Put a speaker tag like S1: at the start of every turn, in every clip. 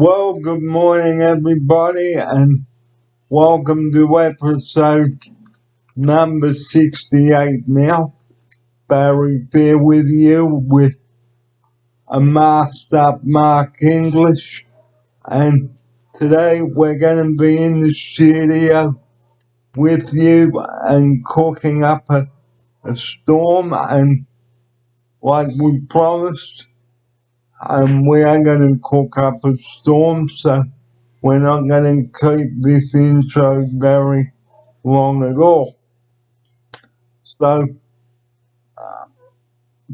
S1: Well, good morning, everybody, and welcome to episode number 68 now. Barry here with you with a masked up Mark English, and today we're going to be in the studio with you and cooking up a storm, and like we promised, we are going to cook up a storm, so we're not going to keep this intro very long at all. So,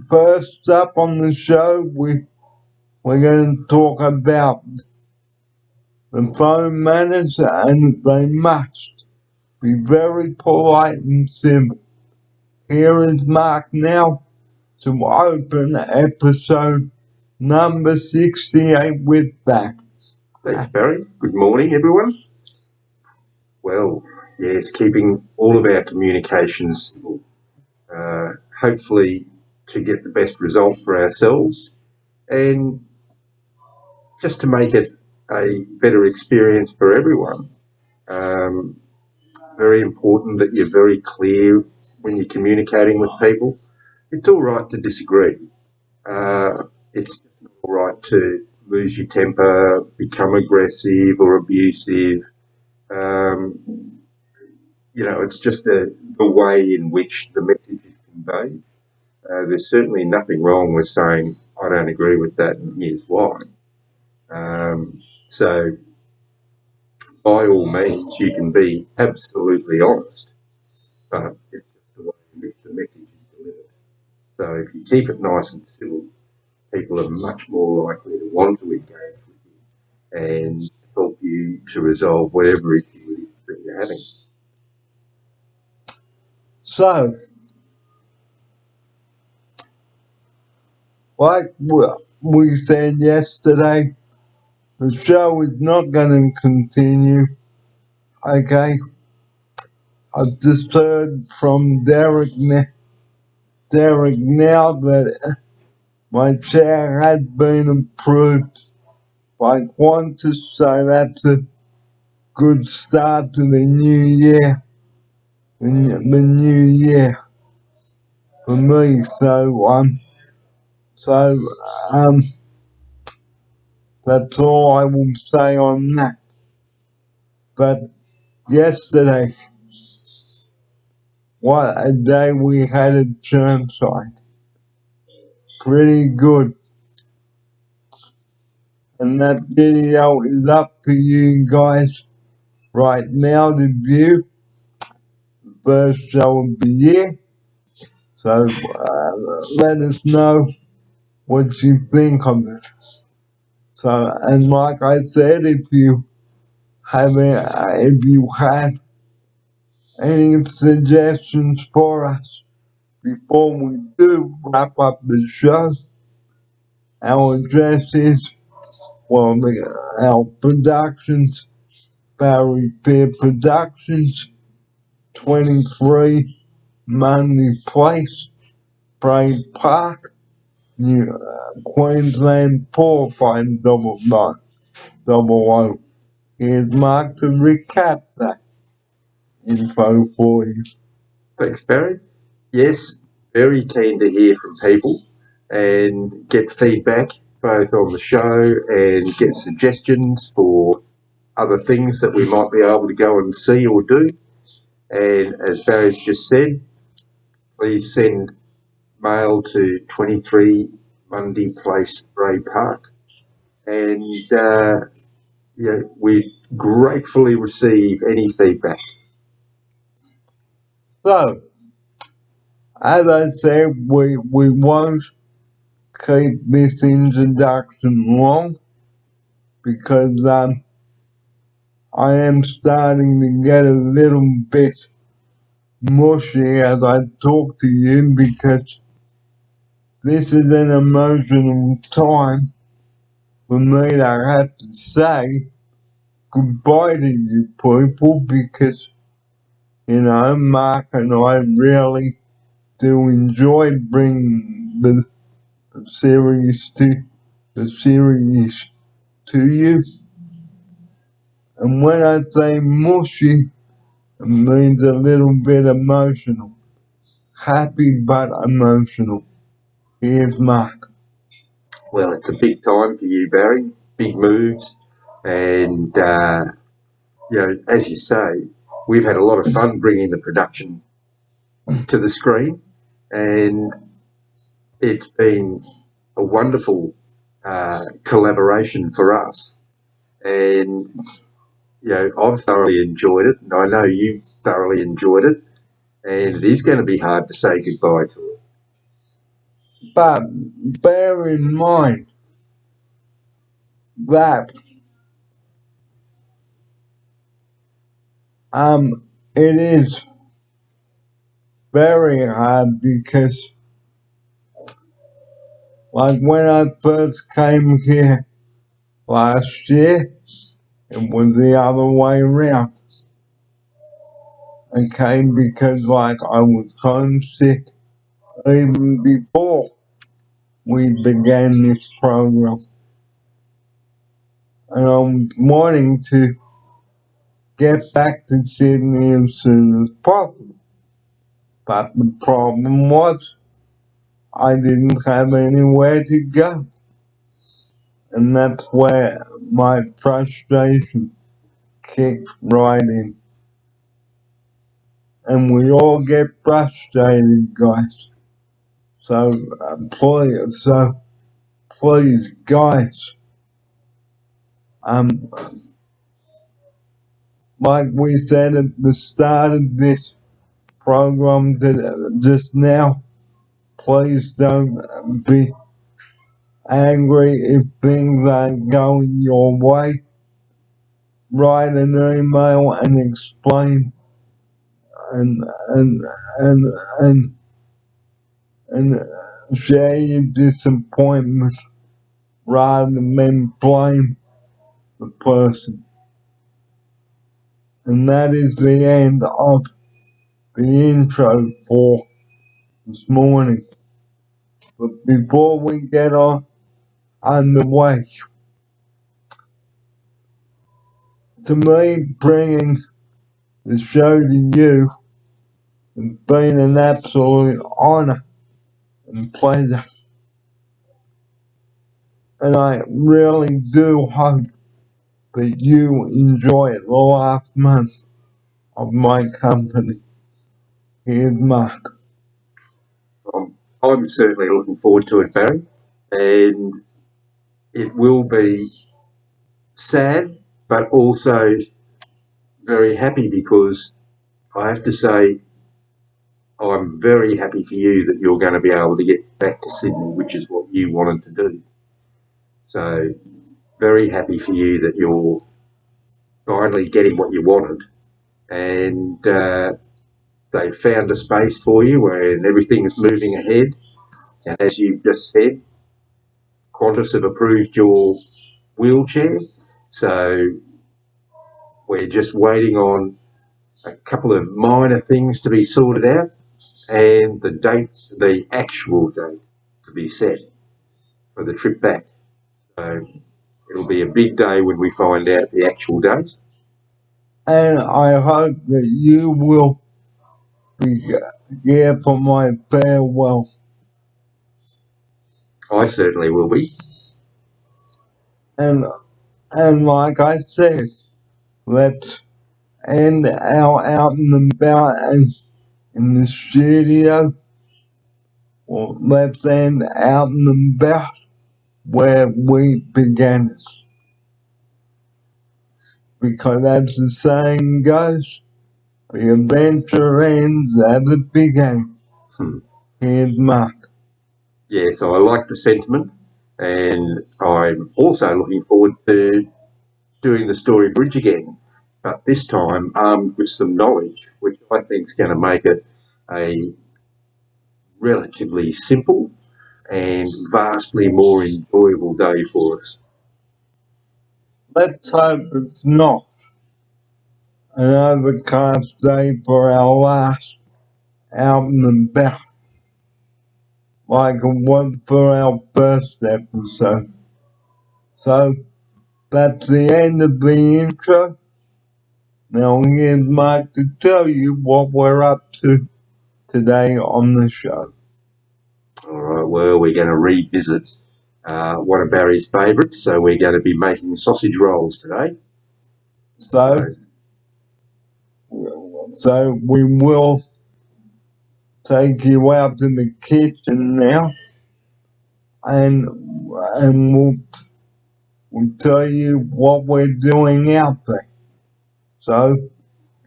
S1: first up on the show, we're going to talk about the phone manners, and they must be very polite and civil. Here is Mark now to open episode number 68 with that.
S2: Thanks, Barry. Good morning, everyone. Well, yes, keeping all of our communications simple, hopefully to get the best result for ourselves and just to make it a better experience for everyone. Very important that you're very clear when you're communicating with people. It's all right to disagree. It's all right to lose your temper, become aggressive or abusive. It's just the way in which the message is conveyed. There's certainly nothing wrong with saying, I don't agree with that and here's why. So by all means, you can be absolutely honest, but it's just the way in which the message is delivered. So if you keep it nice and civil, people are much more likely to want to engage with you and help you to resolve whatever issue it is that you're having.
S1: So, like we said yesterday, the show is not going to continue. Okay, I've just heard from Derek now that my chair has been approved by Qantas, so that's a good start to the new year. The new year for me. That's all I will say on that. But yesterday, what a day we had at Chermside. Pretty good. And that video is up for you guys right now to view. First show of the year. So let us know what you think of it. So, and like I said, if you had any suggestions for us before we do wrap up the show, our address is, our productions, Barry Fair Productions, 23 Mundy Place, Bray Park, Queensland 459900. Here's Mark to recap that info for you.
S2: Thanks, Barry. Yes, very keen to hear from people and get feedback both on the show and get suggestions for other things that we might be able to go and see or do. And as Barry's just said, please send mail to 23 Mundy Place, Bray Park. And we gratefully receive any feedback.
S1: So, as I said, we won't keep this introduction long because I am starting to get a little bit mushy as I talk to you because this is an emotional time for me to have to say goodbye to you people because, Mark and I really do enjoy bringing the series to you. And when I say mushy, it means a little bit emotional. Happy but emotional. Here's Mark.
S2: Well, it's a big time for you, Barry. Big moves, and as you say, we've had a lot of fun bringing the production to the screen, and it's been a wonderful collaboration for us. And I've thoroughly enjoyed it, and I know you've thoroughly enjoyed it. And it is going to be hard to say goodbye to it.
S1: But bear in mind that it is very hard because, like, when I first came here last year, it was the other way around. I came because, like, I was homesick even before we began this program. And I'm wanting to get back to Sydney as soon as possible. But the problem was, I didn't have anywhere to go. And that's where my frustration kicked right in. And we all get frustrated, guys. So please, guys, like we said at the start of this program just now, please don't be angry if things aren't going your way. Write an email and explain and and and and and share your disappointment rather than blame the person. And that is the end of the intro for this morning. But before we get on underway, to me, bringing the show to you has been an absolute honor and pleasure. And I really do hope that you enjoyed the last month of my company. Here's Mark.
S2: I'm certainly looking forward to it, Barry, and it will be sad, but also very happy because I have to say I'm very happy for you that you're going to be able to get back to Sydney, which is what you wanted to do. So very happy for you that you're finally getting what you wanted, and they found a space for you and everything is moving ahead. And as you just said, Qantas have approved your wheelchair, so we're just waiting on a couple of minor things to be sorted out and the actual date to be set for the trip back. So it'll be a big day when we find out the actual date.
S1: And I hope that you will be here for my farewell.
S2: I certainly will be.
S1: And like I said, let's end our out and about in the studio, or let's end out and about where we began. Because as the saying goes, the adventure ends as it began. Here's Mark.
S2: Yeah, so I like the sentiment, and I'm also looking forward to doing the story bridge again, but this time armed with some knowledge, which I think is going to make it a relatively simple and vastly more enjoyable day for us.
S1: Let's hope it's not an overcast day for our last out and about, like it was for our first episode. So, that's the end of the intro. Now here's Mike to tell you what we're up to today on the show.
S2: All right, well, we're going to revisit one of Barry's favourites, so we're going to be making sausage rolls today.
S1: So we will take you out to the kitchen now, and we'll tell you what we're doing out there. So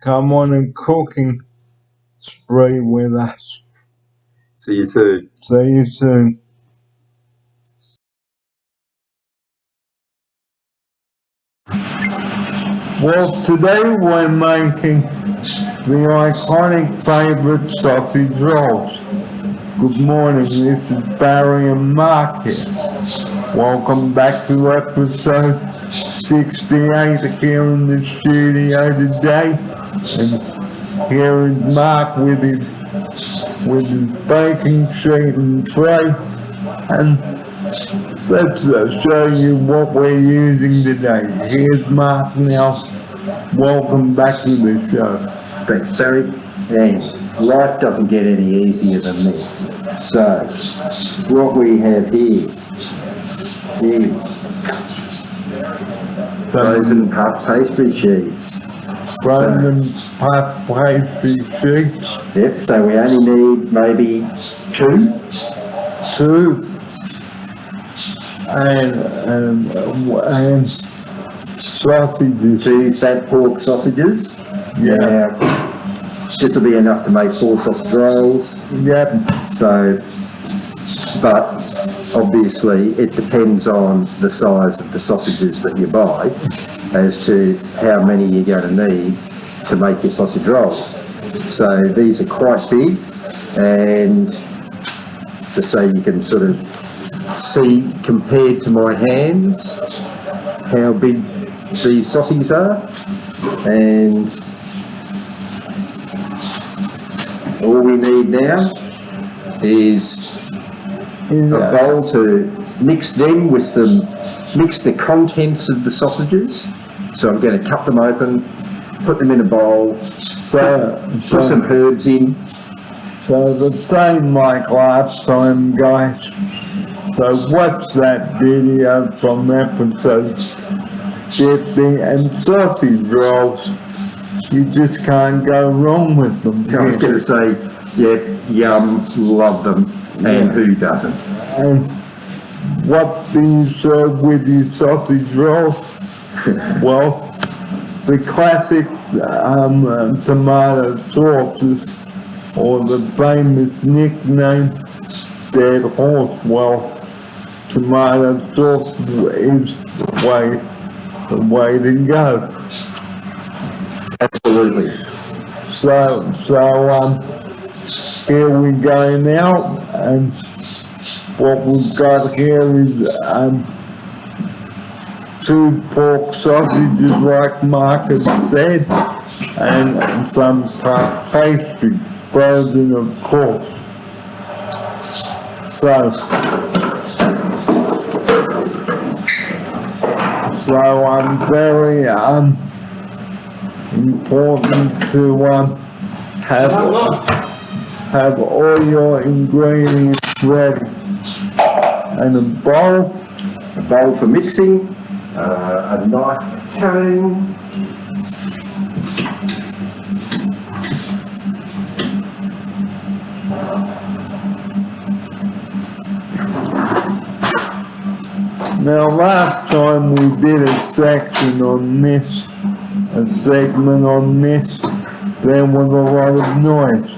S1: come on a cooking spree with us.
S2: See you soon.
S1: See you soon. Well, today we're making the iconic favourite sausage rolls. Good morning, this is Barry and Mark here. Welcome back to episode 68 here in the studio today. And here is Mark with his baking sheet and tray. And let's show you what we're using today. Here's Mark now. Welcome back to the show.
S3: Thanks, Barry. And life doesn't get any easier than this. So, what we have here is frozen puff pastry sheets.
S1: Frozen puff pastry sheets.
S3: Yep, so we only need maybe two.
S1: And sausages.
S3: Two fat pork sausages.
S1: Yeah.
S3: Now, this will be enough to make 4 sausage rolls.
S1: Yep.
S3: So, but obviously it depends on the size of the sausages that you buy as to how many you're going to need to make your sausage rolls. So these are quite big, and just so you can sort of see compared to my hands how big these sausages are. And all we need now is a bowl to mix them with mix the contents of the sausages. So I'm going to cut them open, put them in a bowl, put some herbs in.
S1: So the same like last time, guys. So watch that video from episode 50 and sausage rolls. You just can't go wrong with them.
S3: I was going to say, yeah, yum, love them, and who doesn't?
S1: And what do you serve with your sausage rolls? Well, the classic tomato sauces, or the famous nickname Dead Horse. Well, tomato sauce is the way to go.
S3: Absolutely.
S1: So here we go now, and what we've got here is 2 pork sausages like Mark has said, and some puff pastry, frozen of course. So very important to have all your ingredients ready. And a bowl
S3: For mixing, a knife cone,
S1: Now last time we did a segment on this, there was a lot of noise,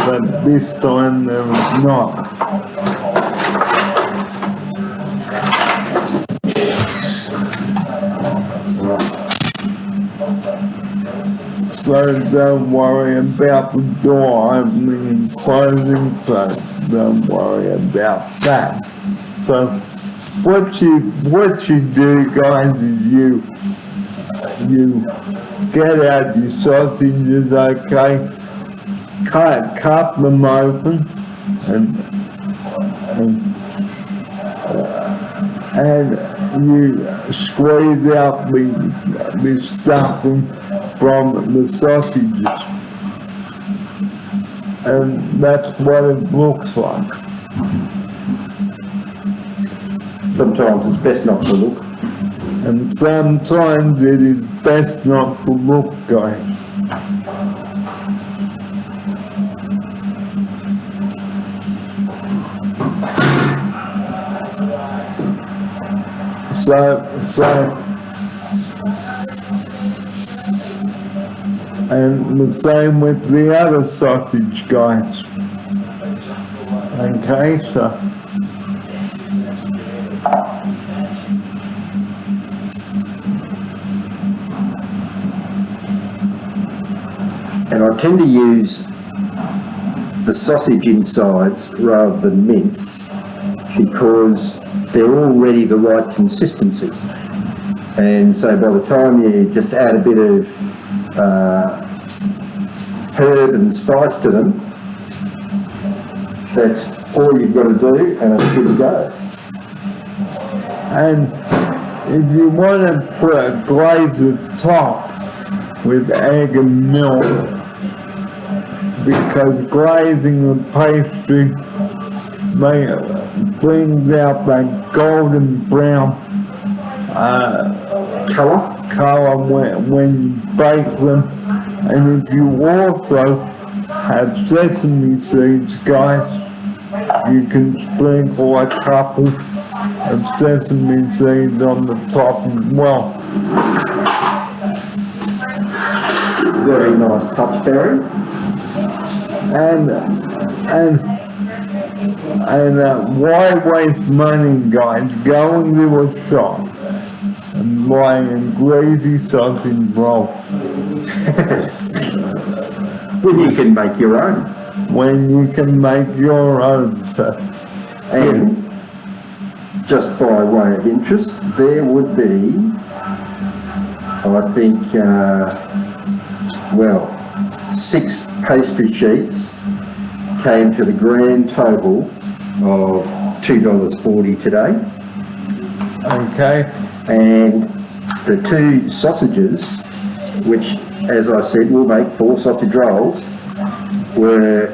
S1: but this time there was not. So don't worry about the door opening and closing, so don't worry about that. So what you do, guys, is you get out your sausages, okay, cut them open, and you squeeze out the stuffing from the sausages. And that's what it looks like.
S3: Sometimes it's best not to look.
S1: And sometimes it is best not to look, guys. And the same with the other sausage, guys. Okay, so.
S3: And I tend to use the sausage insides rather than mince because they're already the right consistency. And so by the time you just add a bit of herb and spice to them, that's all you've got to do and it's good to go.
S1: And if you want to glaze the top with egg and milk, because glazing the pastry brings out that golden brown colour when you bake them. And if you also have sesame seeds, guys, you can sprinkle a couple of sesame seeds on the top as well.
S3: Very nice touch, Barry.
S1: And why waste money, guys? Go into a shop and buy a greasy sausage roll.
S3: When you can make your own.
S1: When you can make your own stuff.
S3: And just by way of interest, there would be, I think, 6 pastry sheets came to the grand total of $2.40 today.
S1: Okay.
S3: And the 2 sausages, which, as I said, will make 4 sausage rolls, were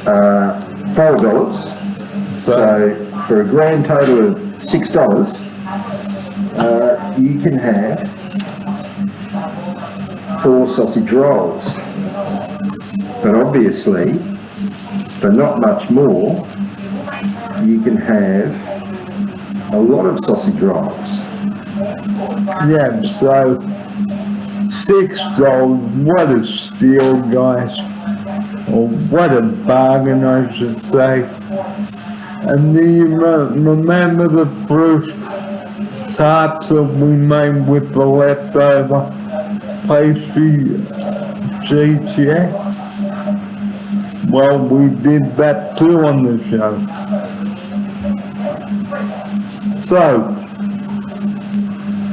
S3: $4. So for a grand total of $6, you can have 4 sausage rolls. But obviously, for not much more, you can have a lot of sausage rolls.
S1: Yeah, so $6, what a steal, guys. Or what a bargain, I should say. And do you remember the fruit tarts that we made with the leftover pastry sheets, yeah? Well, we did that too on the show. So,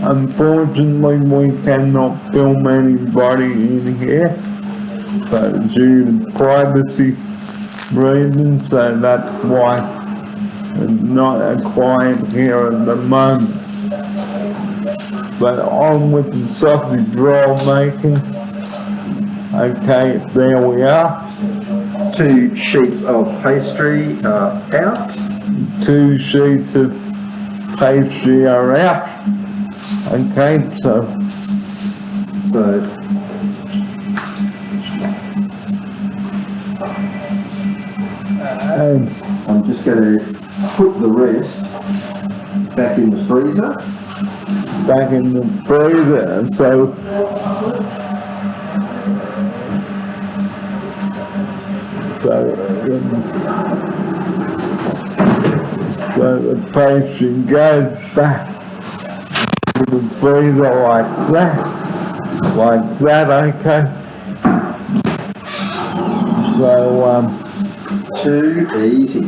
S1: unfortunately, we cannot film anybody in here, so due to privacy reasons, so that's why it's not a quiet here at the moment. But on with the sausage roll making. Okay, there we are.
S3: 2 sheets of pastry out.
S1: 2 sheets of pastry are out. Okay, so
S3: I'm just going to put the rest back in the freezer.
S1: Back in the freezer, so the pastry goes back to the freezer like that, okay? So,
S3: Too easy.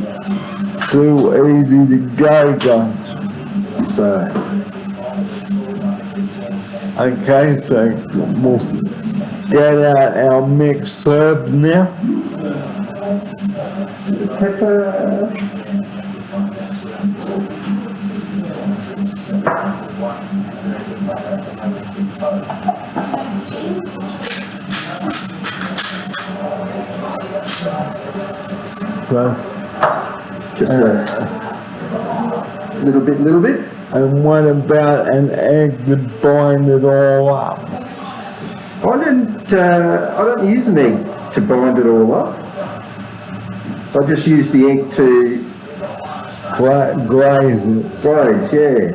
S1: too easy to go, guys.
S3: So,
S1: Okay, so we'll get out our mixed herbs now.
S3: pepper.
S1: So,
S3: Just a little bit.
S1: and what about an egg to bind it all up?
S3: I don't use an egg to bind it all up. I just use the egg to
S1: Glaze it.
S3: glaze, yeah.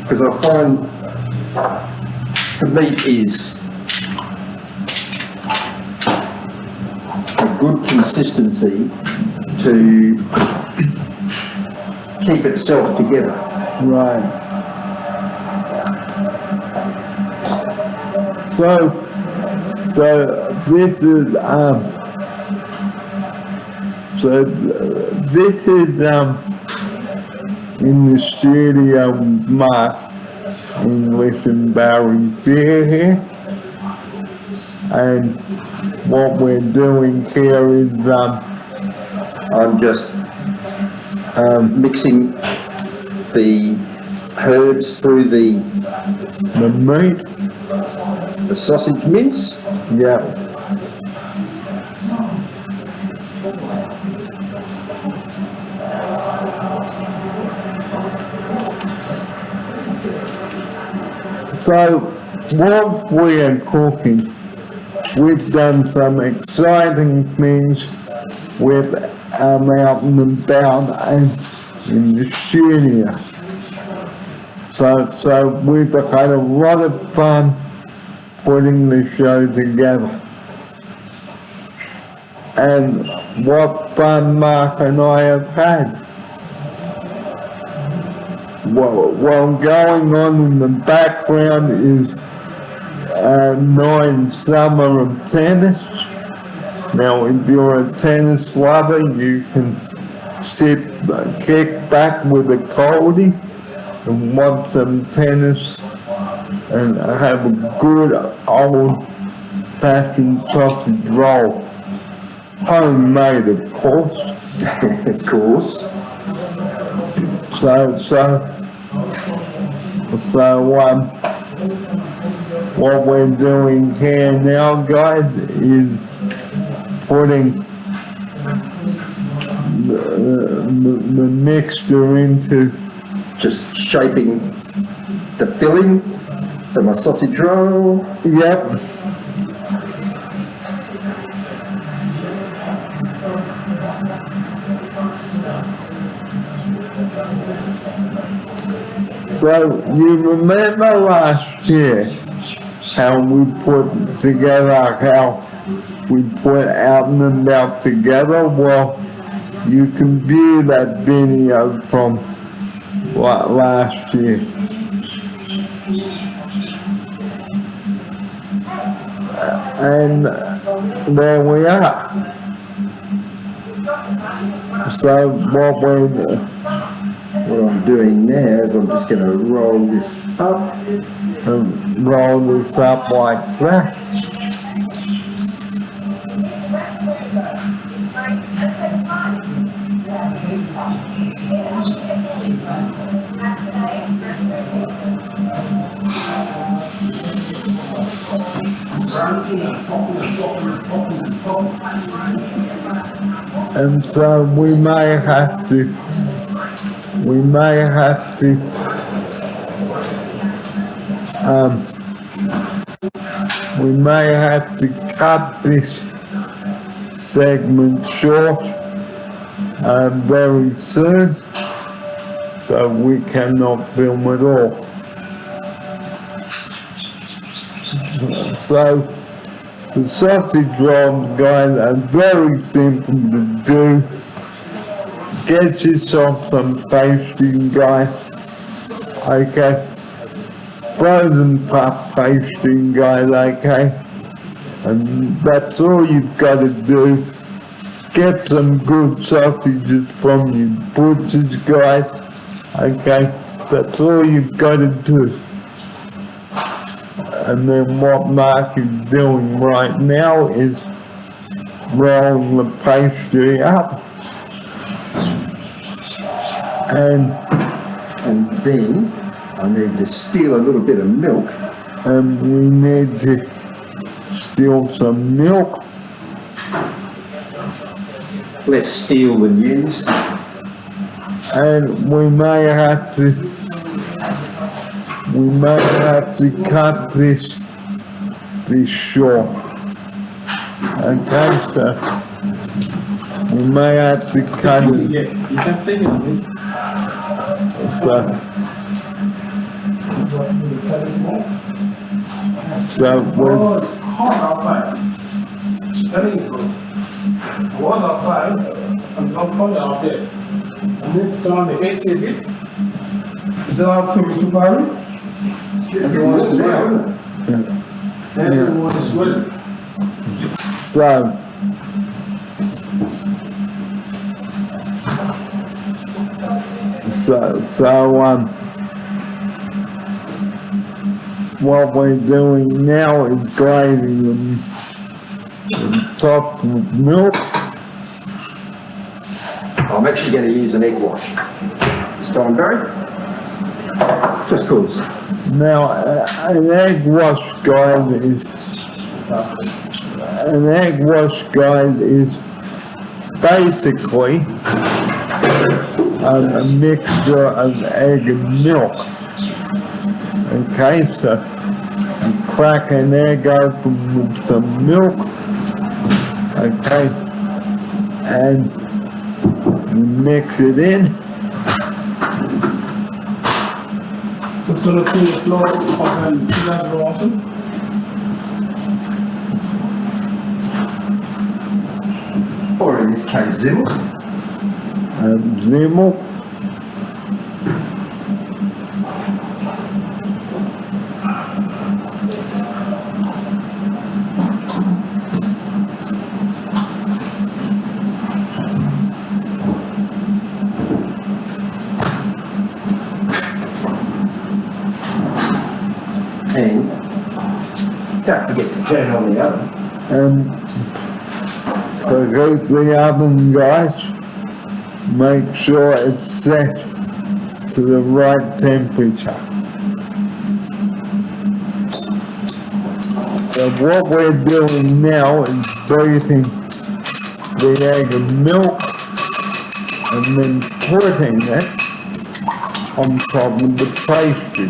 S3: Because I find the meat is a good consistency to keep itself together.
S1: Right. So this is in the studio with Mark English and Barry Beer here, and what we're doing here is
S3: I'm just mixing the herbs through the
S1: meat.
S3: sausage mince.
S1: Yeah. So, while we are cooking, we've done some exciting things with out and about and in the studio. So we've had a lot of fun putting the show together. And what fun Mark and I have had. Well, going on in the background is Nine Summer of Tennis. Now, if you're a tennis lover, you can kick back with a coldie and watch some tennis and have a good old-fashioned sausage roll. Homemade, of course.
S3: Of course.
S1: What we're doing here now, guys, is putting the mixture into,
S3: Just shaping the filling for my sausage roll.
S1: yep. So you remember last year how we put together, how we put Out and About together? Well, you can view that video from last year. And there we are. So what
S3: I'm doing now is I'm just going to roll this up.
S1: roll this up like that. And so we may have to cut this segment short very soon, so we cannot film it all. So the sausage rolls, guys, are very simple to do. Get yourself some pasting, guys. Okay. Frozen puff pasting, guys, okay? And that's all you've got to do. Get some good sausages from your butchers, guys. Okay? That's all you've got to do. And then what Mark is doing right now is rolling the pastry up. And
S3: then I need to steal a little bit of milk.
S1: And we need to steal some milk.
S3: less steel than used.
S1: and we may have to cut this short. Okay, so we may have to cut it.
S4: Yeah, you can stay with me.
S1: So
S4: Oh,
S1: we're,
S4: it's hot outside. Telling you, I was outside, and I'm coming out there. I need to turn on the AC a bit. Is that how come to Paris? Everyone is well. Everyone is well.
S1: what we're doing now is glazing them top with milk.
S3: I'm actually going to use an egg wash this time, Barry. Just cause.
S1: Now, an egg wash, guys, is basically a mixture of egg and milk. Okay, so you crack an egg open with some milk, okay, and you mix it in.
S4: Just gonna clean the floor up and clean that also.
S3: Or in this case, Zimmel.
S1: Zimmel.
S3: And don't forget to turn on the oven.
S1: Preheat the oven, guys. Make sure it's set to the right temperature. So what we're doing now is breathing the egg and milk and then putting it on top of the pastry.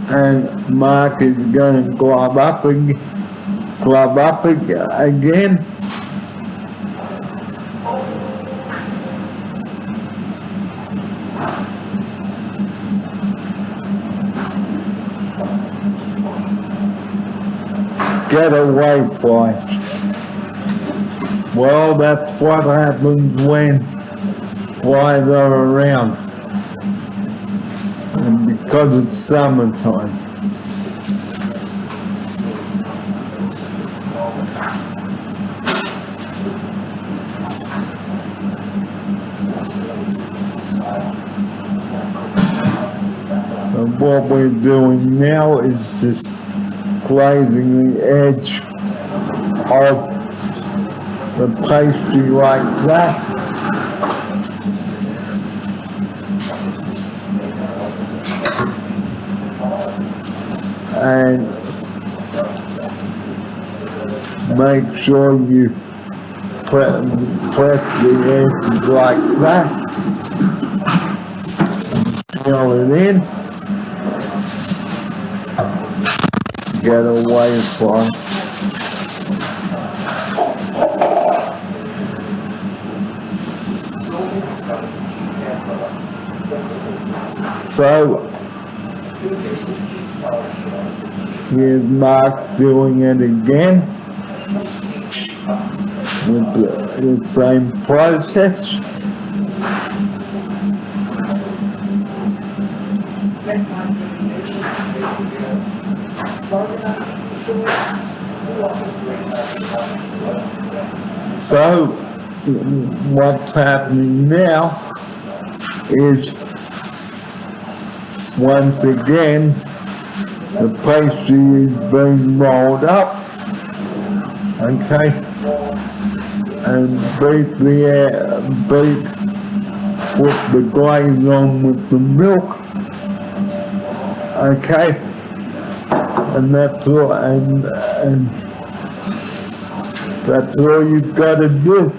S1: And Mark is going to glove up again. Get away, flies. Well, that's what happens when flies are around. And because it's summertime. And what we're doing now is just glazing the edge of the pastry like that. And make sure you press the edges like that. Fill it in. Get away from. So here's Mark doing it again with the same process. So what's happening now is once again the pastry she's been rolled up, okay, and beat put the glaze on with the milk, okay, and that's all, and that's all you've got to do.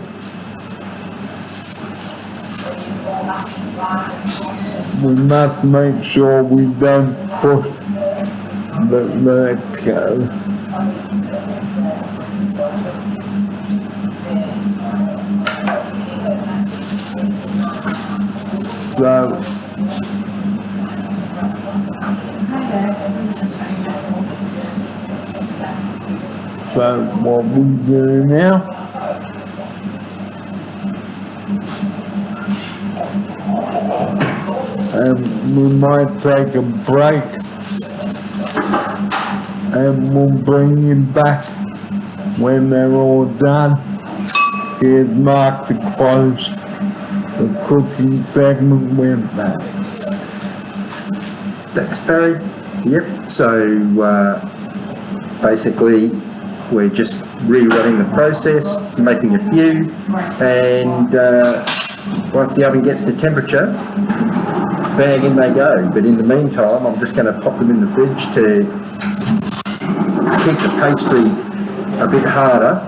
S1: We must make sure we don't push the so what we do now, we might take a break and we'll bring you back when they're all done. Here's Mark to close the cooking segment with that.
S3: Thanks, Barry. Yep, so basically we're just rerunning the process, making a few, and once the oven gets to temperature, bang, in they go. But in the meantime, I'm just going to pop them in the fridge to keep the pastry a bit harder,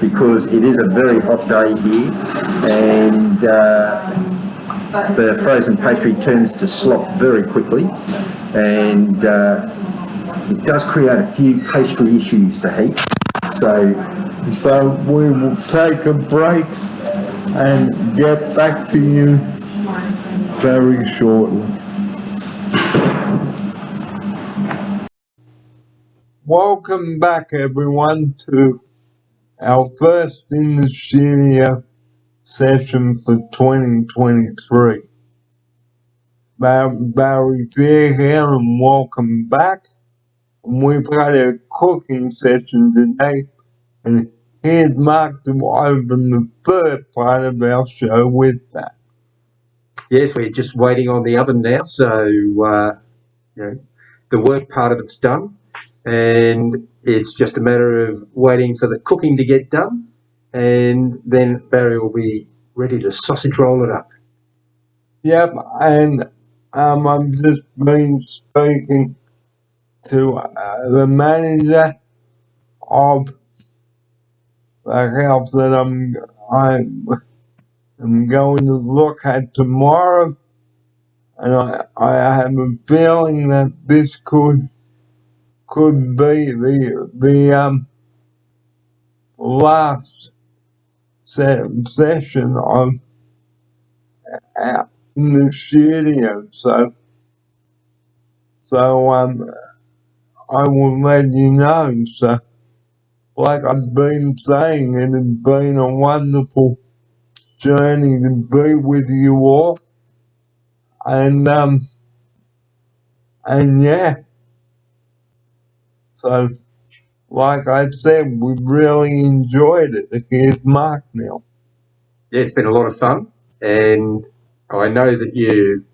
S3: because it is a very hot day here, and the frozen pastry turns to slop very quickly, and it does create a few pastry issues to heat.
S1: So we will take a break and get back to you very shortly. Welcome back, everyone, to our first in the studio session for 2023. Barry Fair here, and welcome back. We've had a cooking session today, and here's Mark to open the third part of our show with that.
S2: Yes, we're just waiting on the oven now, so the work part of it's done, and it's just a matter of waiting for the cooking to get done, and then Barry will be ready to sausage roll it up.
S1: Yep, and I've just been speaking to the manager of the house that I'm going to look at tomorrow, and I have a feeling that this could be the last session of in the studio. So I will let you know. So, like I've been saying, it has been a wonderful journey to be with you all, and yeah. So, like I said, we really enjoyed it. Here's Mark now.
S2: Yeah, it's been a lot of fun, and I know that you're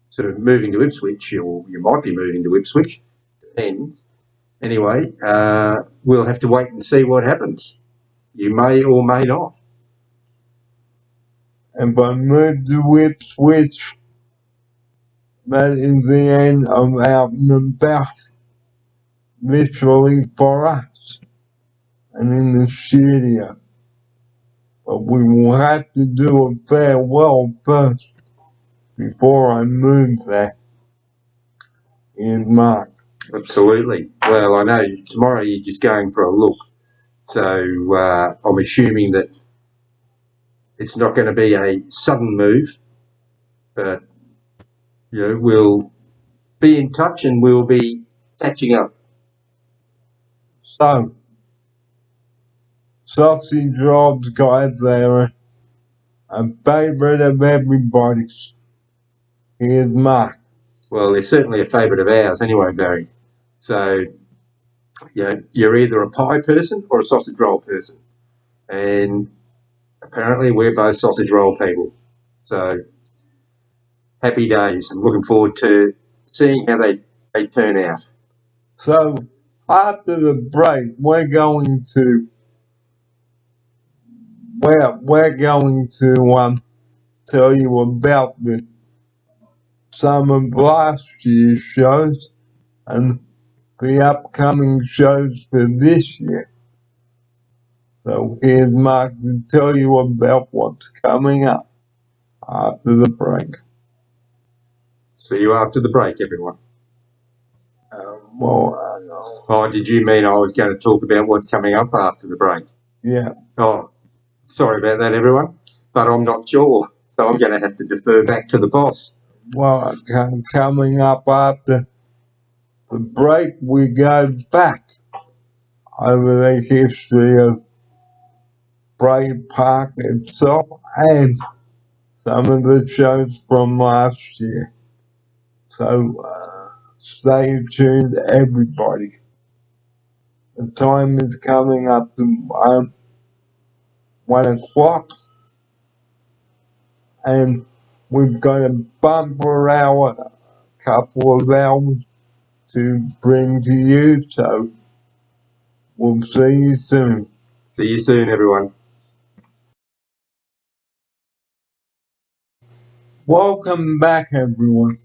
S2: sort of moving to Ipswich, or you might be moving to Ipswich, depends. Anyway, we'll have to wait and see what happens. You may or may not.
S1: And by move to Ipswich, that is the end of Out and About, literally for us, and in the studio. But we will have to do a farewell first before I move there. Here's Mark.
S2: Absolutely. Well, I know tomorrow you're just going for a look, so I'm assuming that it's not going to be a sudden move, but we'll be in touch and we'll be catching up.
S1: So, sausage rolls, guys, they're a favourite of everybody's. Here's Mark.
S2: Well, they're certainly a favourite of ours anyway, Barry. So, you're either a pie person or a sausage roll person. And apparently we're both sausage roll people. So, happy days. I'm looking forward to seeing how they turn out.
S1: So, After the break, we're going to tell you about some of last year's shows and the upcoming shows for this year. So here's Mark to tell you about what's coming up after the break.
S2: See you after the break, everyone.
S1: Well,
S2: did you mean I was going to talk about what's coming up after the break?
S1: yeah.
S2: Oh, sorry about that, everyone, but I'm not sure, so I'm going to have to defer back to the boss.
S1: Well, coming up after the break, we go back over the history of Bray Park itself and some of the shows from last year. So stay tuned, everybody. The time is coming up to 1 o'clock, and we've got a bumper hour, a couple of hours to bring to you, so we'll see you soon.
S2: See you soon, everyone.
S1: Welcome back, everyone.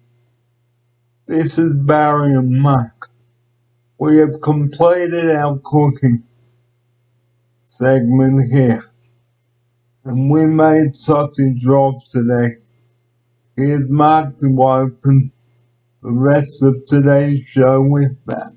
S1: This is Barry and Mark. We have completed our cooking segment here, and we made sausage rolls today. Here's Mark to open the rest of today's show with that.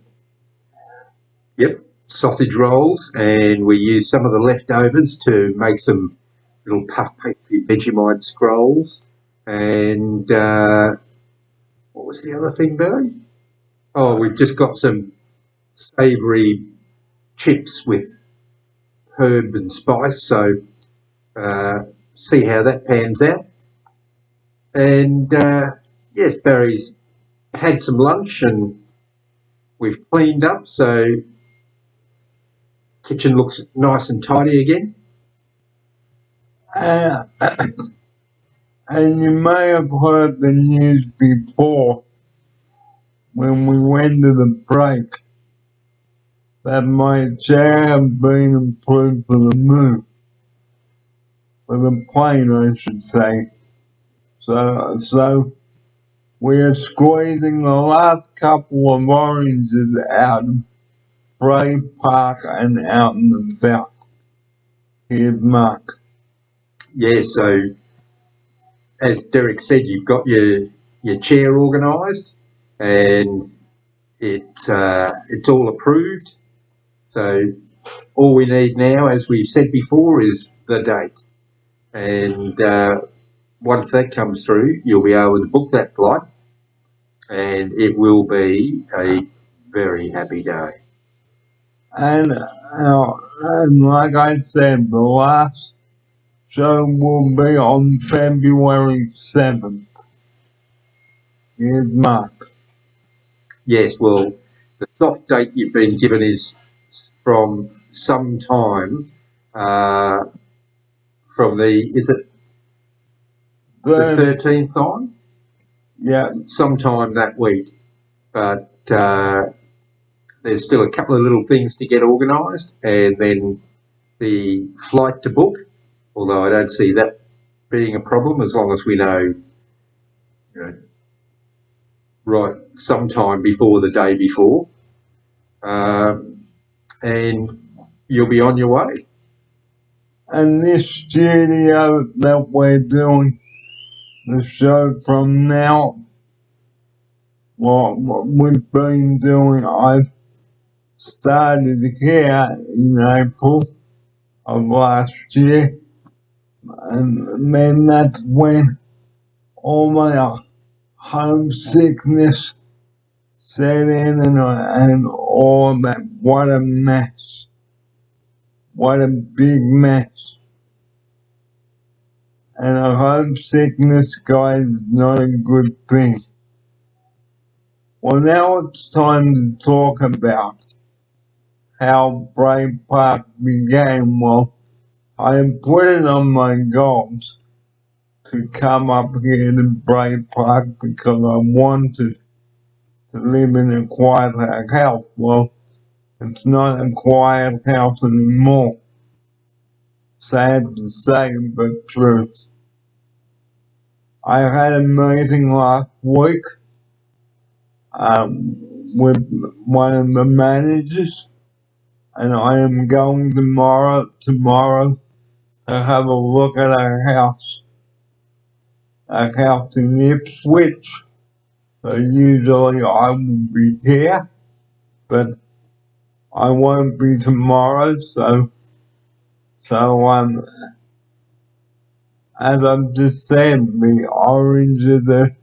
S2: Yep, sausage rolls, and we used some of the leftovers to make some little puff pastry Vegemite scrolls. And what was the other thing, Barry? Oh, we've just got some savoury chips with herb and spice, so see how that pans out. And yes, Barry's had some lunch and we've cleaned up, so kitchen looks nice and tidy again.
S1: And you may have heard the news before when we went to the break that my chair had been approved for the move. For the plane, I should say. So we are squeezing the last couple of oranges out of Bray Park and out and about. Here's Mark.
S2: Yeah, so as Derek said, you've got your chair organised and it's all approved. So all we need now, as we've said before, is the date. And once that comes through, you'll be able to book that flight and it will be a very happy day.
S1: And like I said, the last show will be on February 7th. Here's Mark.
S2: Yes, well, the soft date you've been given is from sometime from is it the 13th on?
S1: Yeah.
S2: Sometime that week. But there's still a couple of little things to get organised and then the flight to book, although I don't see that being a problem as long as we know, right sometime before the day before. And you'll be on your way.
S1: And this studio that we're doing the show from now, what we've been doing, I started here in April of last year, and then that's when all my homesickness set in and all that. What a mess. What a big mess. And a homesickness, guys, is not a good thing. Well, now it's time to talk about how Bray Park began. Well, I put it on my goals to come up here to Bray Park because I wanted to live in a quiet house. Well, It's not a quiet house anymore. Sad to say, but true. I had a meeting last week with one of the managers, and I am going tomorrow to have a look at a house in Ipswich. So usually I will be here, but I won't be tomorrow, so as I've just said, the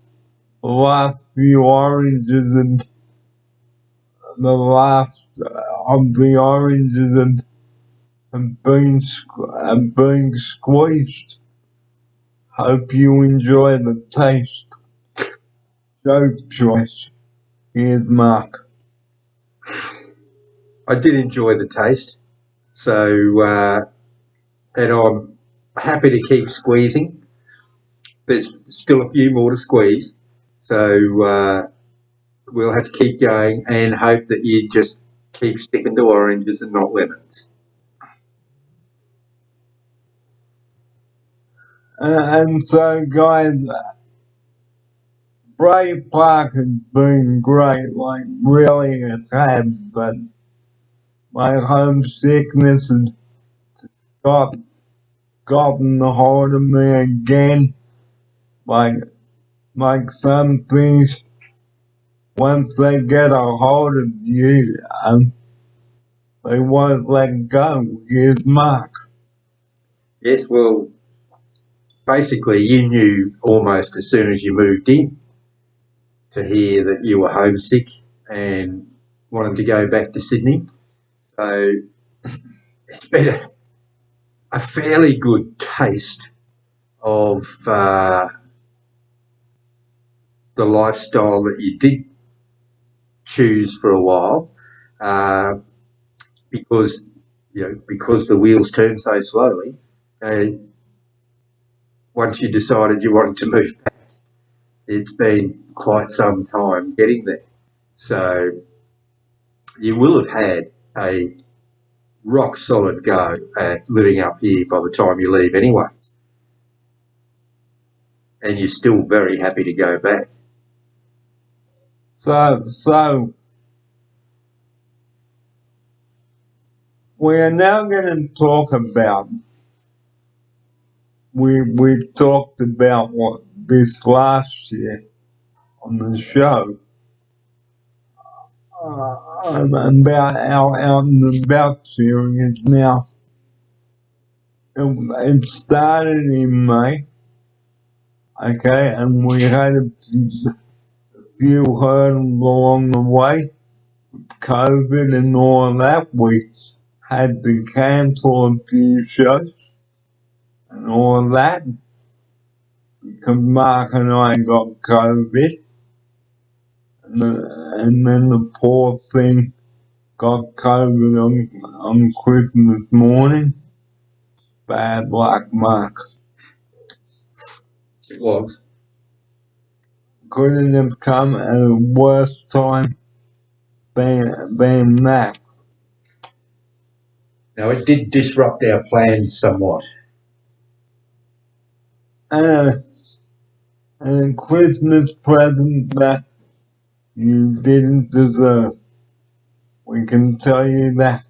S1: last few oranges and the last of the oranges have been squeezed. Hope you enjoy the taste. Joke choice. Here's Mark.
S2: I did enjoy the taste, so and I'm happy to keep squeezing. There's still a few more to squeeze, so we'll have to keep going and hope that you just keep sticking to oranges and not lemons.
S1: And so, guys, Bray Park has been great, like really it has, but my homesickness has gotten a hold of me again. Like some things, once they get a hold of you, they won't let go. Here's Mark.
S2: Yes, well, basically you knew almost as soon as you moved in to hear that you were homesick and wanted to go back to Sydney. So it's been a fairly good taste of the lifestyle that you did choose for a while, because the wheels turn so slowly. Once you decided you wanted to move back, it's been quite some time getting there. So you will have had a rock solid go at living up here by the time you leave anyway. And you're still very happy to go back.
S1: So we are now going to talk about. We talked about what this last year on the show. About our Out and About series now. It started in May, okay, and we had a few hurdles along the way, COVID and all that. We had to cancel a few shows and all that because Mark and I got COVID, and then the poor thing got COVID on Christmas morning. Bad luck, Mark.
S2: It was.
S1: Couldn't have come at a worse time than that.
S2: Now, it did disrupt our plans somewhat.
S1: And a Christmas present that you didn't deserve. We can tell you that.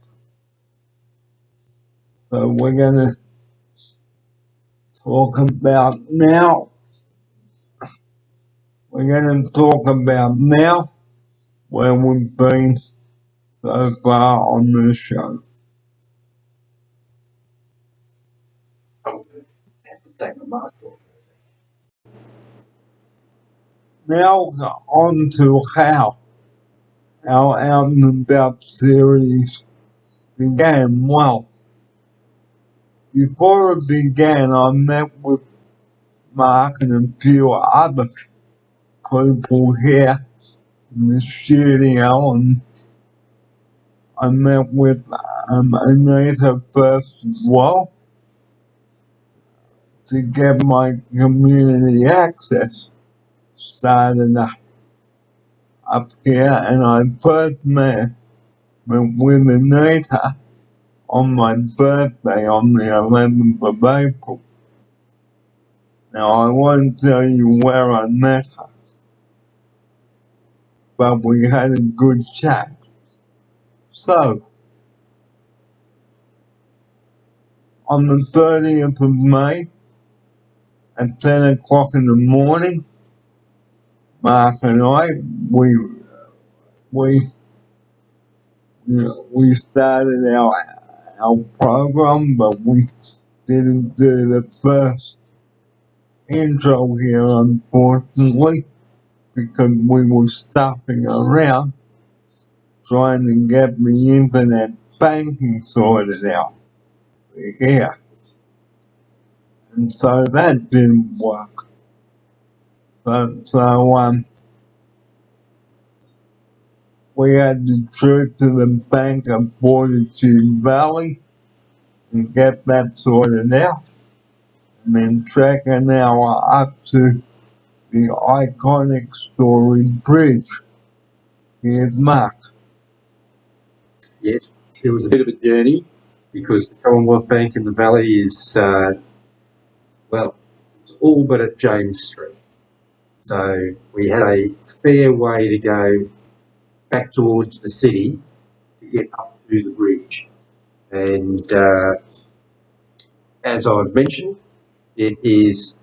S1: So we're gonna talk about now. We're gonna talk about now where we've been so far on the show.
S2: I have to take my mask off.
S1: Now on to how our Out and About series began. Well, before it began, I met with Mark and a few other people here in the studio, and I met with Anita first as well to get my community access started up here, and I first met but with Anita on my birthday on the 11th of April. Now, I won't tell you where I met her, but we had a good chat. So, on the 30th of May, at 10 o'clock in the morning, Mark and I, we started our program, but we didn't do the first intro here, unfortunately, because we were stopping around trying to get the internet banking sorted out here. And so that didn't work. So we had to trip to the bank of Fortitude Valley and get that sorted out. And then trek an hour up to the iconic Story Bridge. Here's Mark.
S2: Yes, it was a bit of a journey because the Commonwealth Bank in the Valley is, well, it's all but at James Street. So we had a fair way to go back towards the city to get up to the bridge. And as I've mentioned, it is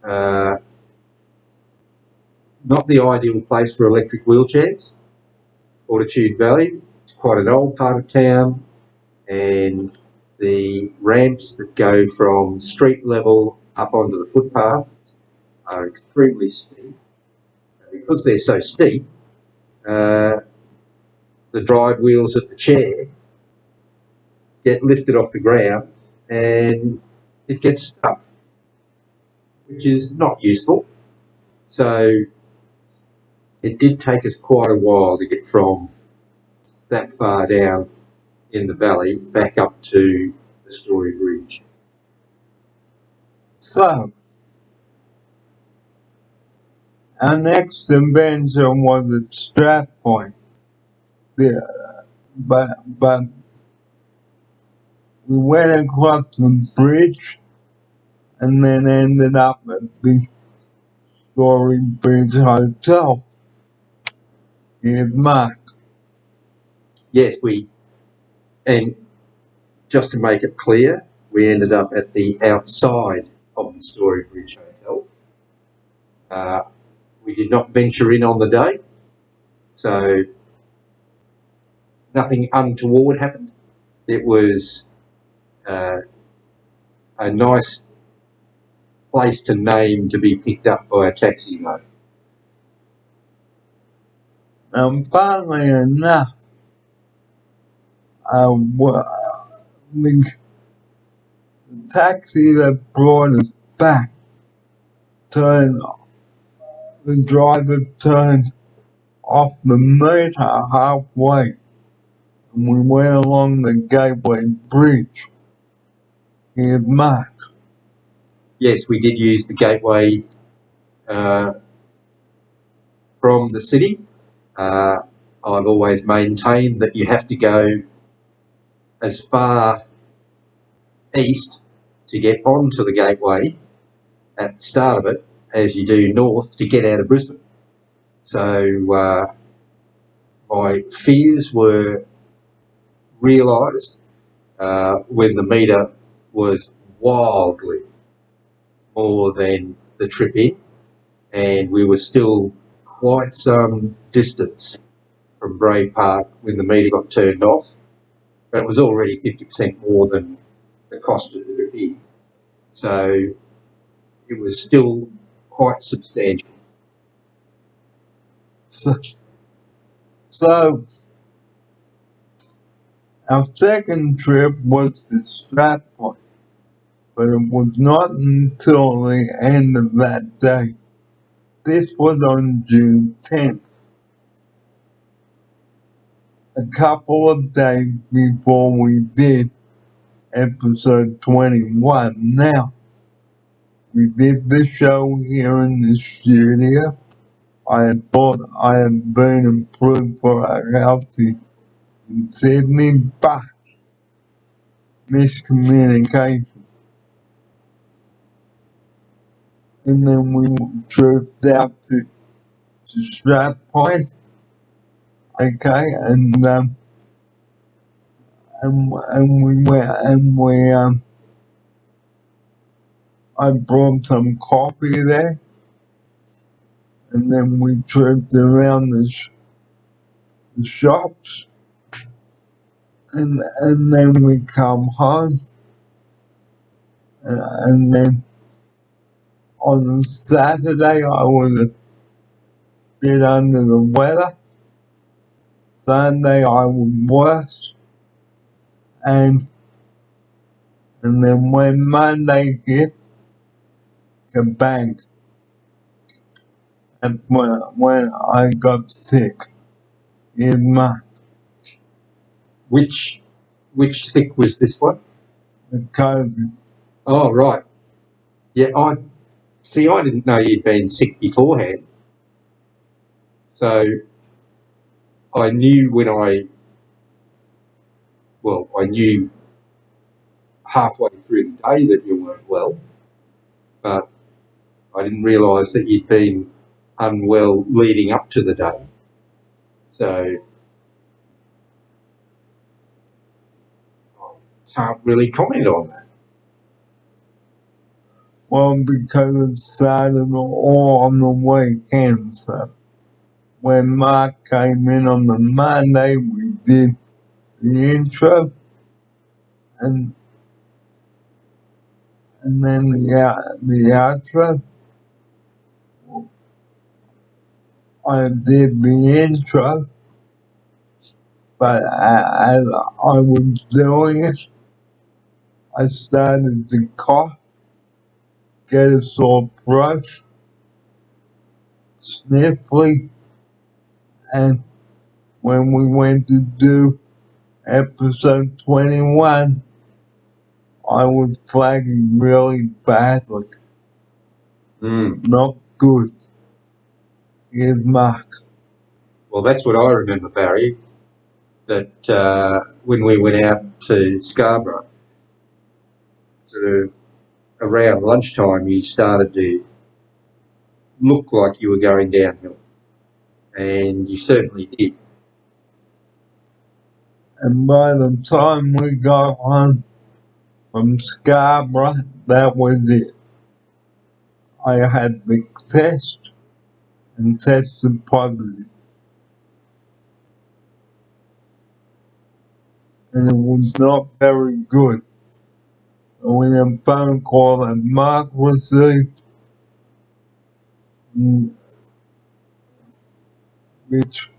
S2: not the ideal place for electric wheelchairs. Fortitude Valley, it's quite an old part of town, and the ramps that go from street level up onto the footpath are extremely steep. Because they're so steep, the drive wheels of the chair get lifted off the ground and it gets stuck, which is not useful. So it did take us quite a while to get from that far down in the valley back up to the Story Bridge.
S1: So, our next adventure was at Strat Point. But we went across the bridge and then ended up at the Story Bridge Hotel. Here's Mark.
S2: Yes, and just to make it clear, we ended up at the outside of the Story Bridge Hotel. We did not venture in on the day, so nothing untoward happened. It was a nice place to name to be picked up by a taxi though.
S1: Funnily enough, the taxi that brought us back the driver turned off the meter halfway, and we went along the Gateway Bridge. Here's Mark.
S2: Yes, we did use the gateway from the city. I've always maintained that you have to go as far east to get onto the gateway at the start of it as you do north to get out of Brisbane. So my fears were realised when the meter was wildly more than the trip in, and we were still quite some distance from Bray Park when the meter got turned off, but it was already 50% more than the cost of the trip in. So it was still quite substantial.
S1: So our second trip was to Strat Point, but it was not until the end of that day. This was on June 10th, a couple of days before we did episode 21. Now, we did the show here in the studio. I thought I had been approved for a healthy in Sydney, but miscommunication. And then we drove out to Strat Point, okay, and we went and I brought some coffee there, and then we drove around the shops, and then we come home, and then on Saturday I was a bit under the weather. Sunday I was worse, and then when Monday hit, kabang, that's when I got sick in my
S2: Which sick was this one?
S1: the COVID.
S2: Oh, right. Yeah, I didn't know you'd been sick beforehand. So I knew I knew halfway through the day that you weren't well, but I didn't realise that you'd been unwell leading up to the day. So I can't really comment on that.
S1: Well, because it started all on the weekend, so when Mark came in on the Monday, we did the intro, and then the outro. I did the intro, but as I was doing it, I started to cough, get a sore throat, sniffly, and when we went to do episode 21, I was flagging really badly. Not good. Here's Mark.
S2: Well, that's what I remember, Barry, that when we went out to Scarborough, sort of around lunchtime, you started to look like you were going downhill, and you certainly did.
S1: And by the time we got home from Scarborough, that was it. I had the test and tested positive. And it was not very good. When a phone call that Mark received, which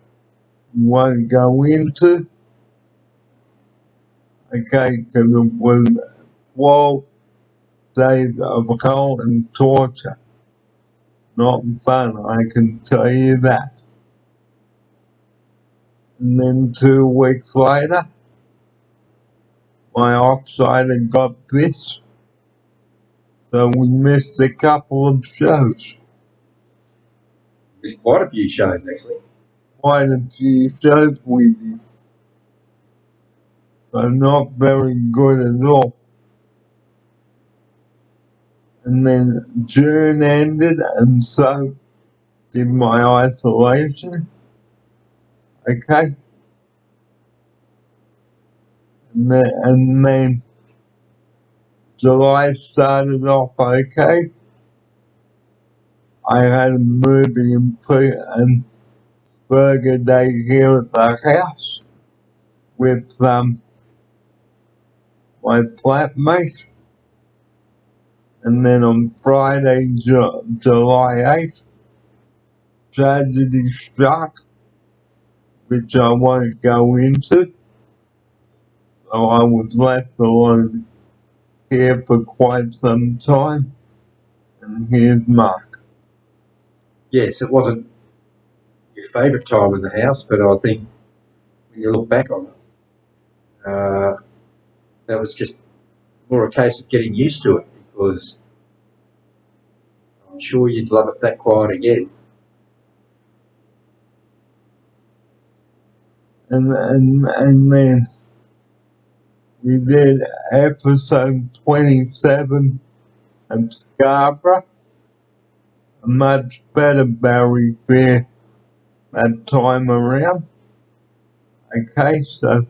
S1: we won't go into, okay, because it was 12 days of hell and torture. Not fun, I can tell you that. And then 2 weeks later, my oxide had got this, so we missed a couple of shows.
S2: There's quite a few shows, actually.
S1: Quite a few shows we did. So not very good at all. And then June ended, and so did my isolation. Okay? And then July started off okay. I had a movie and burger day here at the house with my flatmate. And then on Friday, July 8th, tragedy struck, which I won't go into. So I was left alone here for quite some time. And here's Mark.
S2: Yes, it wasn't your favourite time in the house, but I think when you look back on it, that was just more a case of getting used to it, because I'm sure you'd love it that quiet again.
S1: and then we did episode 27 of Scarborough, a much better Barry Fair that time around. Okay, so,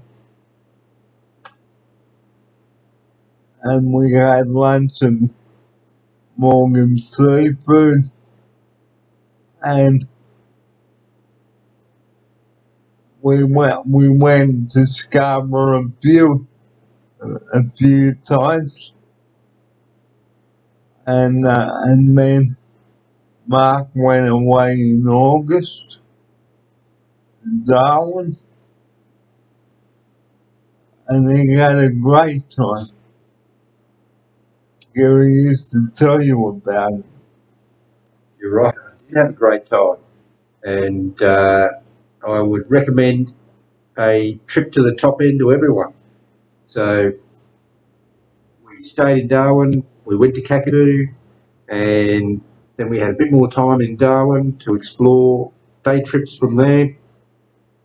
S1: and we had lunch at Morgan Seafood, and we went to Scarborough a few times, and then Mark went away in August to Darwin, and he had a great time. Gary used to tell you about it.
S2: You're right. I did have a great time, and I would recommend a trip to the top end to everyone. So we stayed in Darwin, we went to Kakadu, and then we had a bit more time in Darwin to explore day trips from there.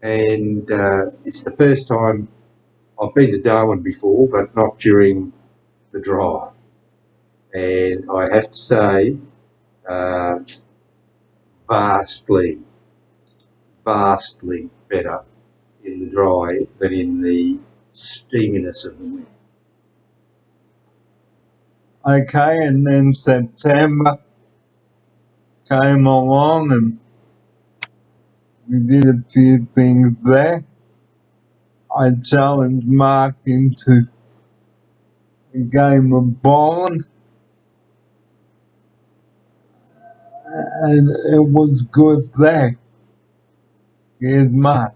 S2: And it's the first time I've been to Darwin before, but not during the drive. And I have to say, vastly better in the dry than in the steaminess of the wind.
S1: Okay, and then September came along and we did a few things there. I challenged Mark into a game of bowling, and it was good there. Here's Mark.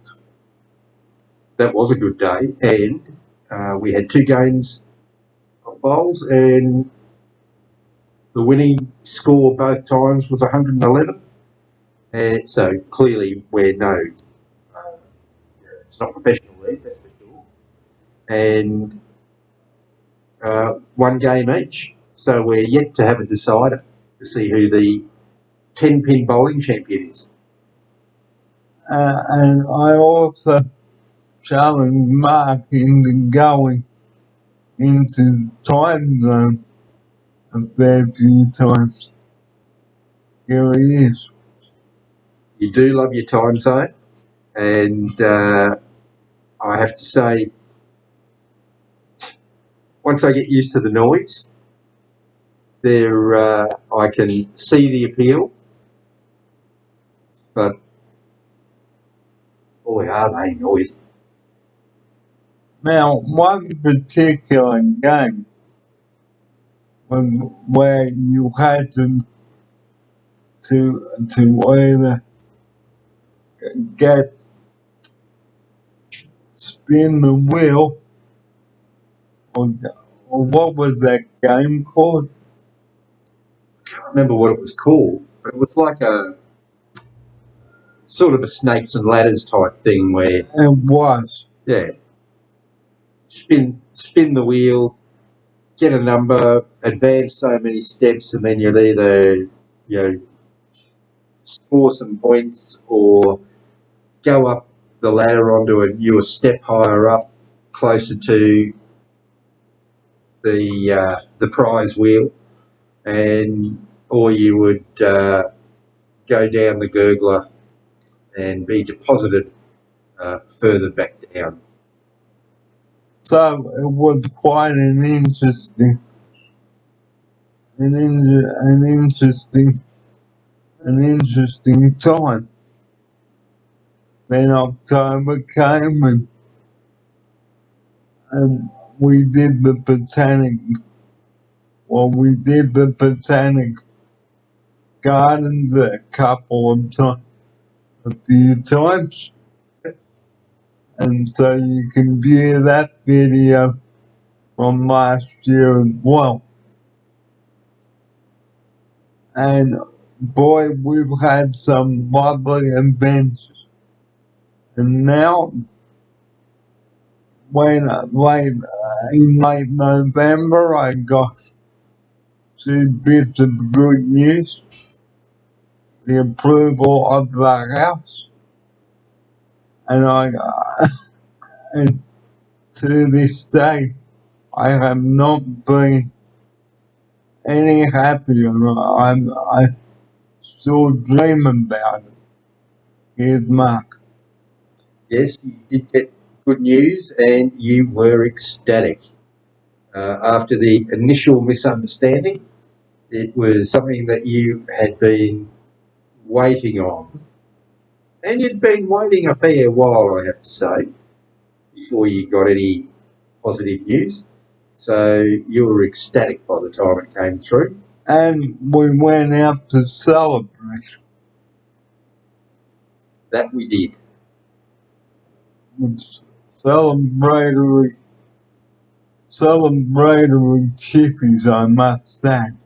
S2: That was a good day, and we had 2 games of bowls, and the winning score both times was 111. And so clearly we're it's not professional league, that's for sure. And 1 game each. So we're yet to have a decider to see who the 10-pin bowling champion is.
S1: And I also challenged Mark into going into time zone a fair few times. Here he is.
S2: You do love your time zone, and I have to say, once I get used to the noise, I can see the appeal, but boy, are they noisy.
S1: Now, one particular game was where you had to either spin the wheel, or what was that game called?
S2: I can't remember what it was called, but it was like a sort of a snakes and ladders type thing where,
S1: It was.
S2: yeah, spin the wheel, get a number, advance so many steps, and then you'll either, score some points or go up the ladder onto a newer step higher up, closer to the prize wheel, or you would go down the gurgler and be deposited further back down.
S1: So it was quite an interesting time. Then October came and we did the Botanic Gardens a few times. And so you can view that video from last year as well. And boy, we've had some lovely adventures. And now, in late November, I got 2 bits of good news. The approval of the House, and and to this day, I have not been any happier. I still dream about it. Here's Mark.
S2: Yes, you did get good news and you were ecstatic. After the initial misunderstanding, it was something that you had been waiting on. And you'd been waiting a fair while, I have to say, before you got any positive news. So you were ecstatic by the time it came through.
S1: And we went out to celebrate.
S2: That we did.
S1: Celebratory chippies, I must add.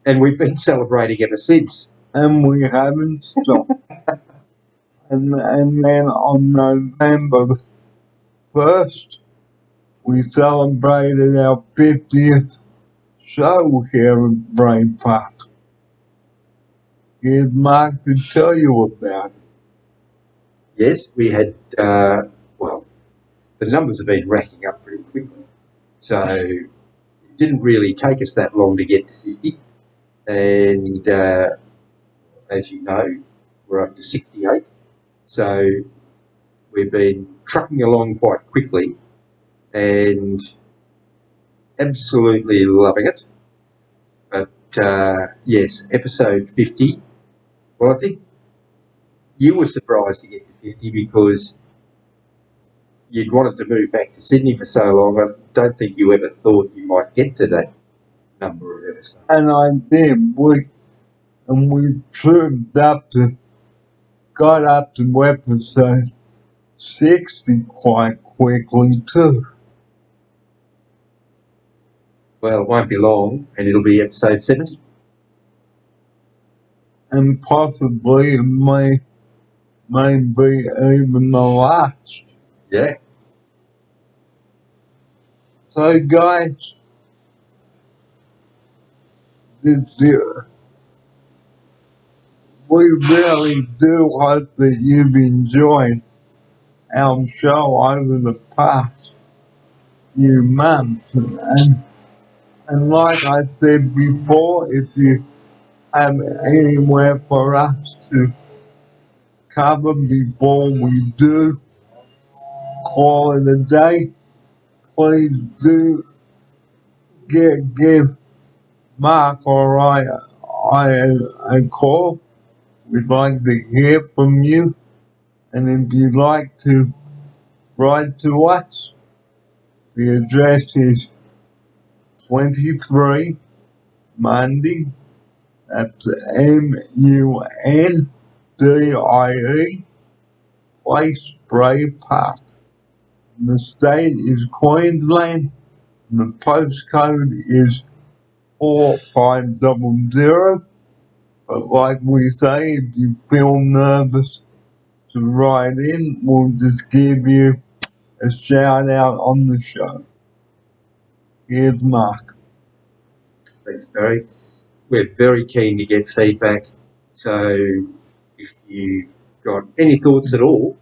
S2: And we've been celebrating ever since.
S1: And we haven't stopped. and then on November 1st, we celebrated our 50th show here at Brain Park. Here's Mark to tell you about it.
S2: Yes, we had, well, the numbers have been racking up pretty quickly. So it didn't really take us that long to get to 50. And as you know, we're up to 68. So we've been trucking along quite quickly and absolutely loving it. But yes, episode 50. Well, I think you were surprised to get to 50 because you'd wanted to move back to Sydney for so long. I don't think you ever thought you might get to that number of episodes.
S1: And I did. We got up to episode 60 quite quickly too.
S2: Well, it won't be long, and it'll be episode 70.
S1: And possibly it may be even the last.
S2: Yeah.
S1: So guys, we really do hope that you've enjoyed our show over the past few months. And like I said before, if you have anywhere for us to cover before we do call it a day, please do give Mark or I a call. We'd like to hear from you. And if you'd like to write to us, the address is 23 Mundy, that's MUNDIE, Place, Bray Park. The state is Queensland, and the postcode is 4500. But like we say, if you feel nervous to write in, we'll just give you a shout out on the show. Here's Mark.
S2: Thanks, Barry. We're very keen to get feedback. So if you got any thoughts at all,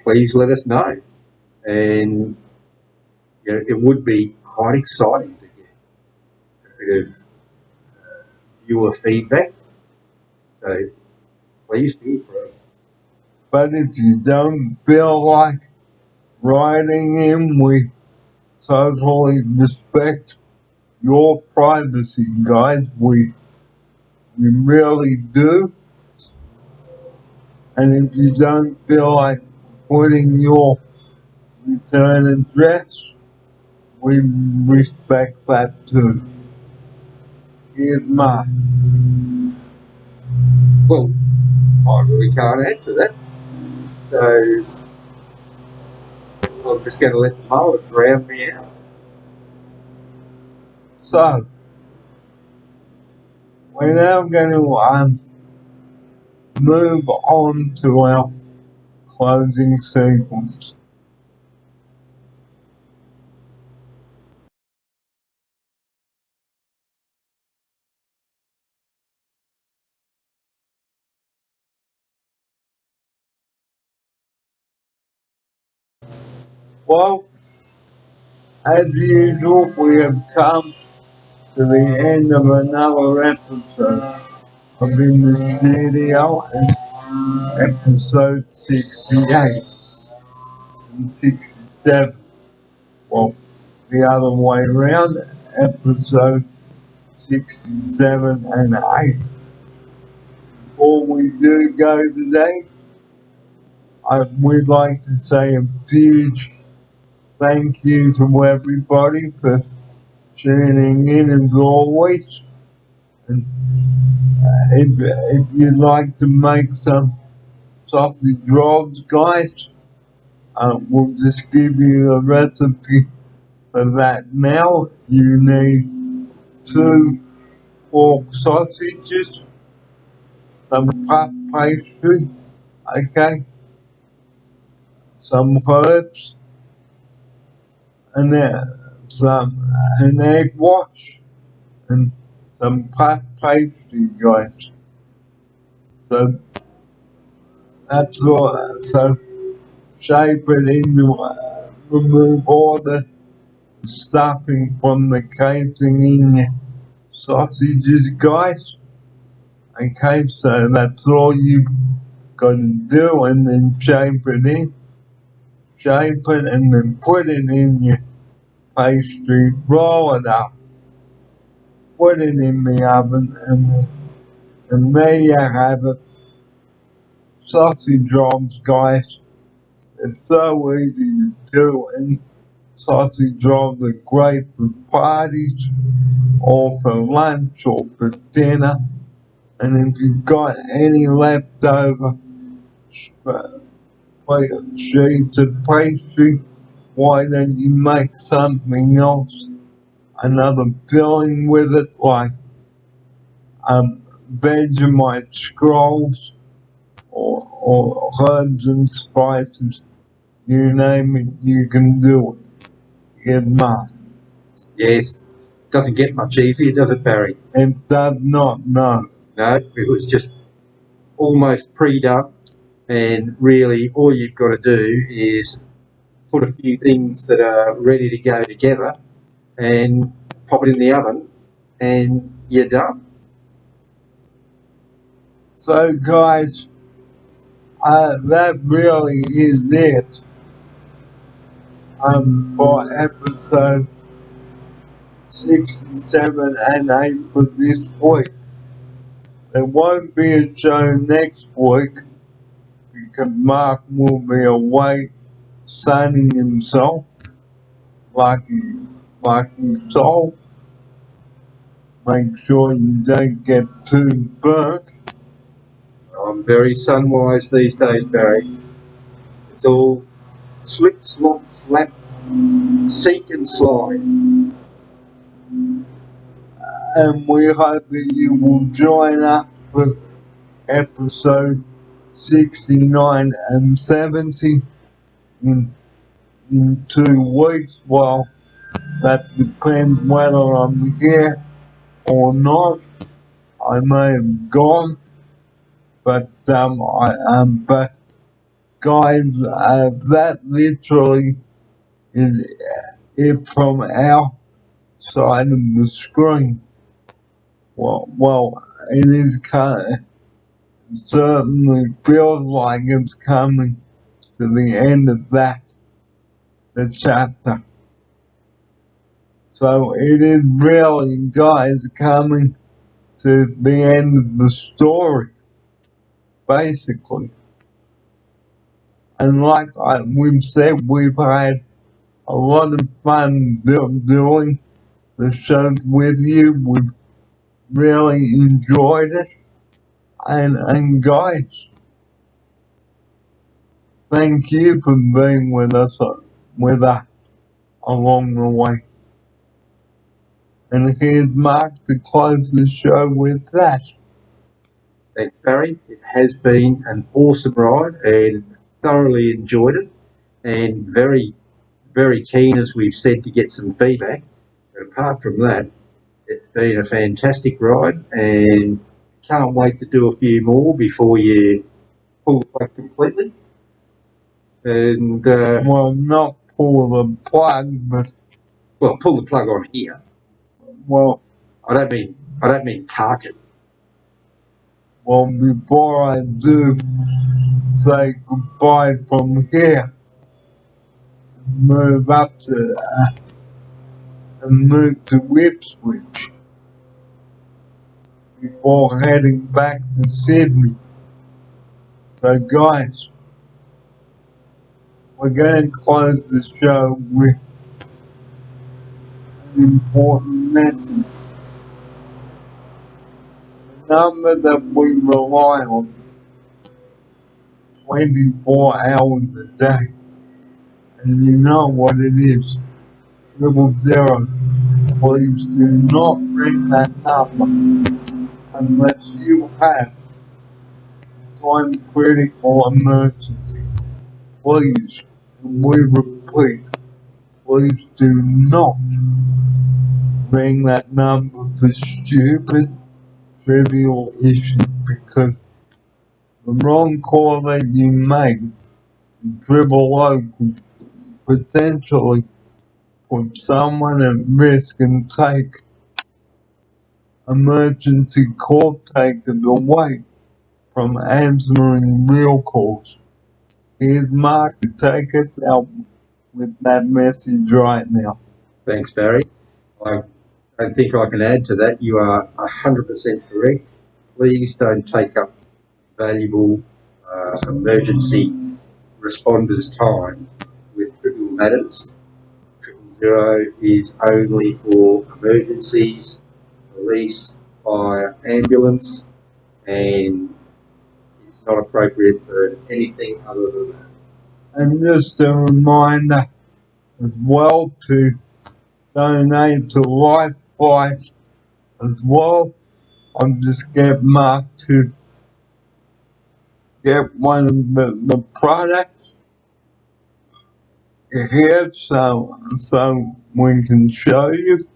S2: please let us know. And you know, it would be quite exciting to get a bit of viewer feedback. So please feel free.
S1: But if you don't feel like writing in, we totally respect your privacy, guys. We really do. And if you don't feel like putting your return address, we respect that too. Here's Mark.
S2: Well, I really can't answer that. So I'm just going to let the mullet drown me out.
S1: So, we're now going to move on to our closing sequence. Well, as usual, we have come to the end of another episode of In the Studio, and episode 68 and 67. Well, the other way around, episode 67 and 8. Before we do go today, we'd like to say a huge thank you to everybody for tuning in as always. And if you'd like to make some sausage rolls, guys, we'll just give you the recipe for that now. You need 2 pork sausages, some puff pastry, okay, some herbs, and then an egg wash, and some puff pastry, guys. So that's all. So shape it into, remove all the stuffing from the casing in your sausages, guys. Okay, so that's all you've got to do, and then shape it, and then put it in your pastry, roll it up, put it in the oven, and there you have it. Sausage rolls, guys. It's so easy to do, and sausage rolls are great for parties, or for lunch, or for dinner. And if you've got any leftover sheets of pastry, why don't you make something else, another filling with it, like Vegemite scrolls, or herbs and spices, you name it, you can do it. It must.
S2: Yes, doesn't get much easier, does it, Barry?
S1: It does not, no.
S2: No, it was just almost pre-done, and really all you've got to do is put a few things that are ready to go together and pop it in the oven, and you're done.
S1: So guys, that really is it for episode 67 and 8 for this week. There won't be a show next week because Mark will be away sunning himself like he told. Make sure you don't get too burnt.
S2: I'm very sun-wise these days, Barry. It's all slip, slop, slap, seek and slide.
S1: And we hope that you will join us for episode 69 and 70 in 2 weeks. Well, that depends whether I'm here or not. I may have gone, but but guys, that literally is it from our side of the screen. Well, it is certainly feels like it's coming to the end of the chapter. So it is really, guys, coming to the end of the story, basically. And like we've said, we've had a lot of fun doing the show with you. We've really enjoyed it. And guys, thank you for being with us along the way. And here's Mark to close the show with that.
S2: Thanks, Barry. It has been an awesome ride and thoroughly enjoyed it, and very, very keen, as we've said, to get some feedback. But apart from that, it's been a fantastic ride, and can't wait to do a few more before you pull the plug completely. And
S1: Well, not pull the plug, but,
S2: Well, pull the plug on here.
S1: well,
S2: I don't mean cark it.
S1: well, before I do say goodbye from here, move up to, and move to Ipswich before heading back to Sydney. So guys, we're going to close the show with an important message. The number that we rely on 24 hours a day, and you know what it is, 000. Please do not ring that number unless you have time critical emergency. Please, and we repeat, please do not ring that number for stupid, trivial issues, because the wrong call that you make to dribble over could potentially put someone at risk and take emergency call takers away from answering real calls. Here's Mark to take us out with that message right now.
S2: Thanks, Barry. I don't think I can add to that. You are 100% correct. Please don't take up valuable emergency responders' time with trivial matters. 000 is only for emergencies, police, fire, ambulance, and it's not appropriate for anything other than that.
S1: And just a reminder as well to donate to Life Flight as well. I'll just get Mark to get one of the products here so we can show you.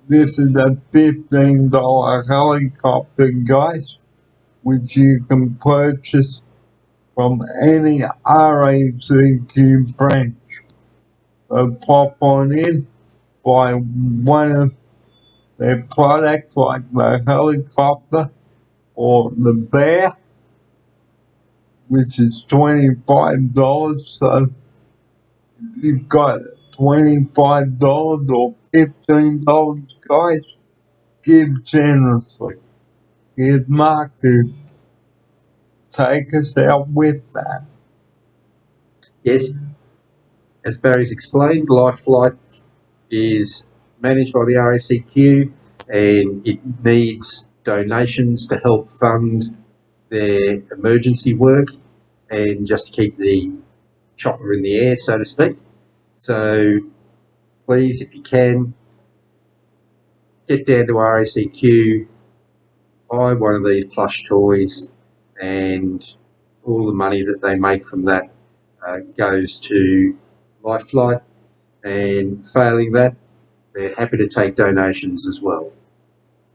S1: This is a $15 helicopter, guys, which you can purchase from any RACQ branch. So pop on in, buy one of their products like the helicopter or the bear, which is $25. So if you've got $25 or $15, guys, give generously. Here's Mark to take us out with that.
S2: Yes, as Barry's explained, Life Flight is managed by the RACQ and it needs donations to help fund their emergency work and just to keep the chopper in the air, so to speak. So please, if you can, get down to RACQ, buy one of these plush toys, and all the money that they make from that goes to Life Flight, and failing that, they're happy to take donations as well.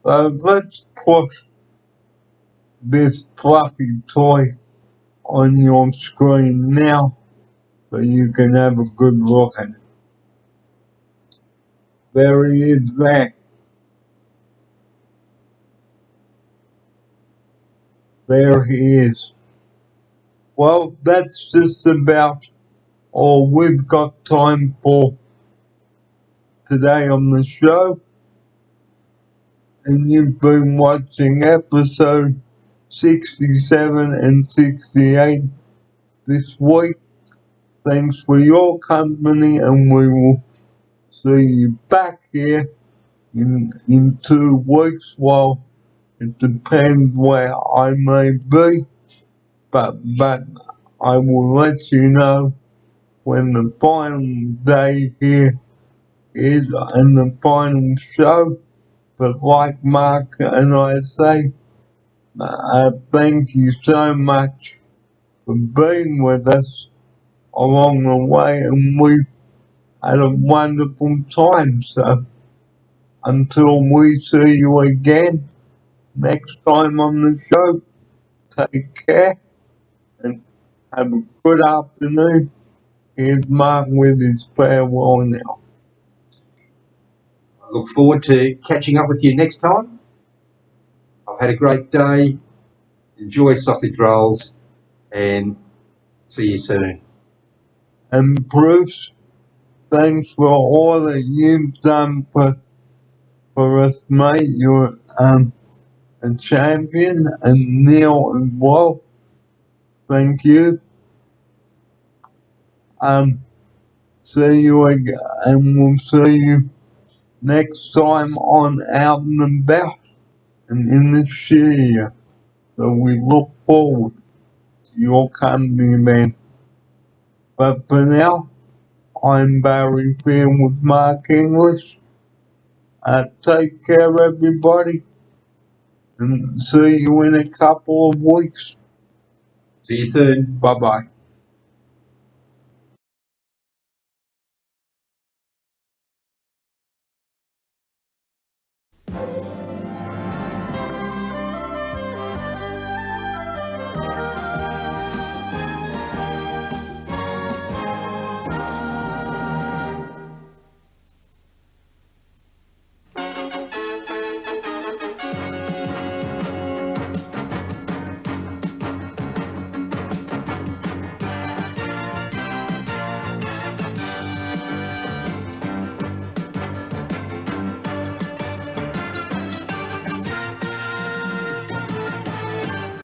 S1: So let's put this fluffy toy on your screen now so you can have a good look at it. There he is there. There he is. Well, that's just about all we've got time for today on the show. And you've been watching episode 67 and 68 this week. Thanks for your company, and we will see you back here in 2 weeks. Well, it depends where I may be, but I will let you know when the final day here is and the final show. But like Mark and I say, thank you so much for being with us along the way, and we had a wonderful time. So until we see you again next time on the show, take care and have a good afternoon Here's Mark with his farewell now.
S2: I look forward to catching up with you next time. I've had a great day. Enjoy sausage rolls and see you soon.
S1: And Bruce, thanks for all that you've done for us, mate. You're a champion, and Neil as well. Thank you. See you again, and we'll see you next time on Out and About and in the studio. So we look forward to your company then. But for now, I'm Barry Fair with Mark English. Take care, everybody, and see you in a couple of weeks.
S2: See you soon.
S1: Bye bye.